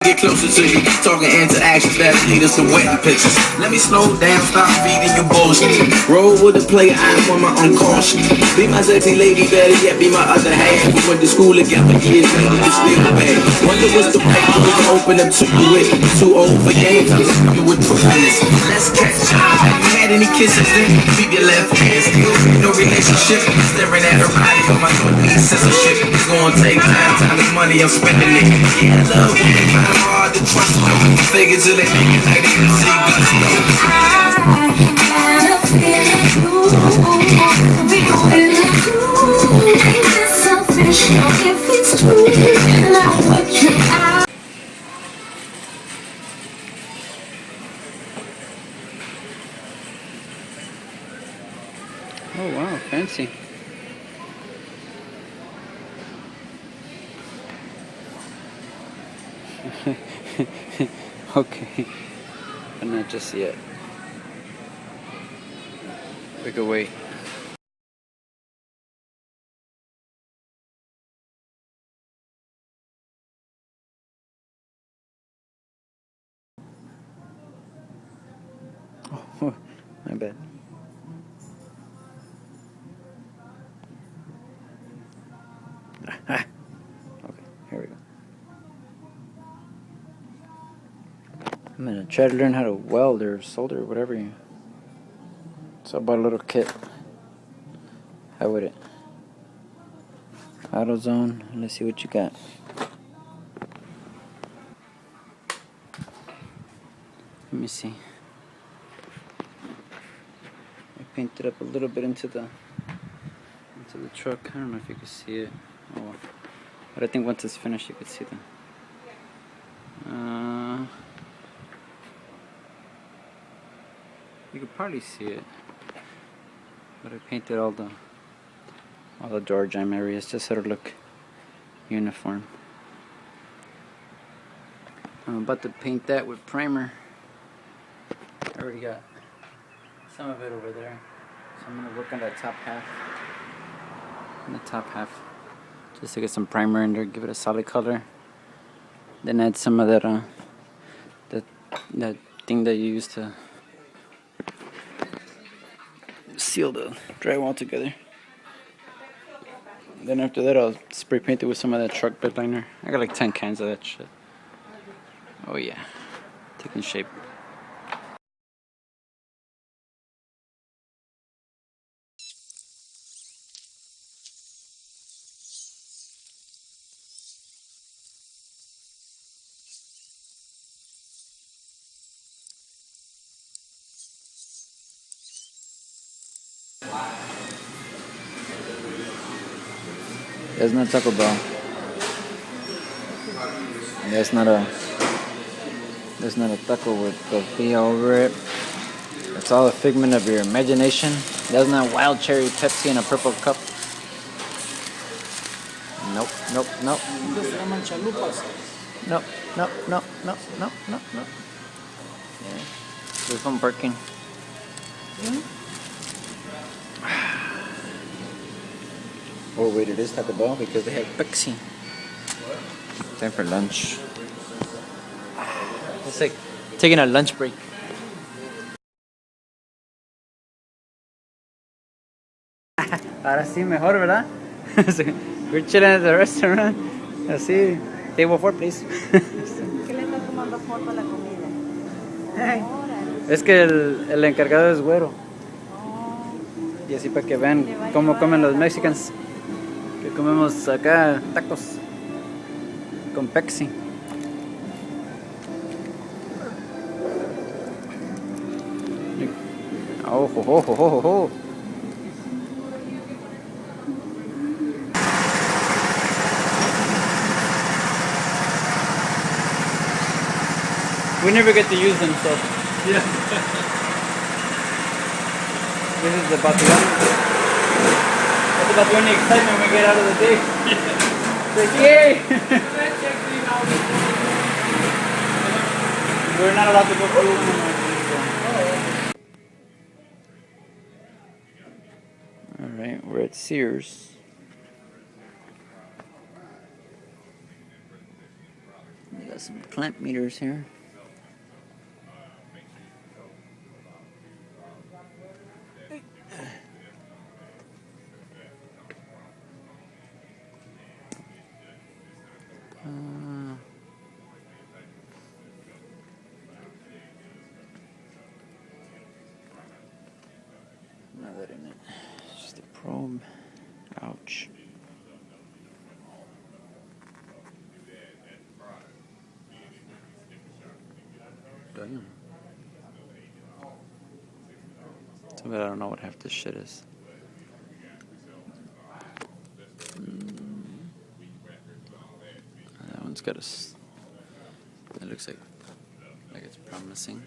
Get closer to you, talking interactions that lead us to wedding pictures. Let me slow down, stop feeding you bullshit. Roll with a player, I am on my own caution. Be my sexy lady, better yet be my other half. We went to school together, years later, it's still bad. Wonder what's the right door to open up to you with. Too old for games, I'm you with progress. Let's catch up. Have you had any kisses then? Keep your left hand still, no relationship. Staring at her body, on my don't need censorship. It's gonna take time, time is money, I'm spending it. Yeah, I love women. Hard to trust them. Fake it till they make it like they can see guns. I got a feeling you be with you. It's official if it's true. Like what you are. Oh wow, fancy. Okay, but not just yet. We could wait. Oh, my bad. Okay, here we go. I'm gonna try to learn how to weld or solder or whatever. So I bought a little kit. How would it? AutoZone. Let's see what you got. Let me see. I painted up a little bit into the truck. I don't know if you can see it. Oh well. But I think once it's finished, you can see the. You could probably see it. But I painted all the door jamb areas just so it'll look uniform. I'm about to paint that with primer. I already got some of it over there. So I'm gonna work on that top half. On the top half. Just to get some primer in there, give it a solid color. Then add some of that that thing that you use to seal the drywall together. Then after that I'll spray paint it with some of that truck bed liner. I got like 10 cans of that shit. Oh yeah, taking shape. That's not Taco Bell. That's not a taco with tortilla over it. It's all a figment of your imagination. That's not wild cherry Pepsi in a purple cup. Nope, nope, nope. Nope, nope, nope, nope, nope, nope, nope. Yeah. This one working. Oh wait, it is Taco Bell because they have Pepsi. Time for lunch. It's like taking a lunch break. Ahora sí, mejor, ¿verdad? We're chilling at the restaurant. Así, table 4, please. ¿Qué le estás tomando foto a la comida? Es que el encargado es güero. Y así para que vean cómo comen los mexicanos. Que comemos acá tacos con Pepsi. Oh, ho, ho, ho, ho, ho. We never get to use them, so yeah. This is about the only. That's about the only excitement we get out of the day. It's like, yay! We're not allowed to go through anymore. Alright, we're at Sears. Got some clamp meters here. Another in it. Just a probe. Ouch. Damn. Too bad I don't know what half this shit is. That one's got a. It looks like it's promising.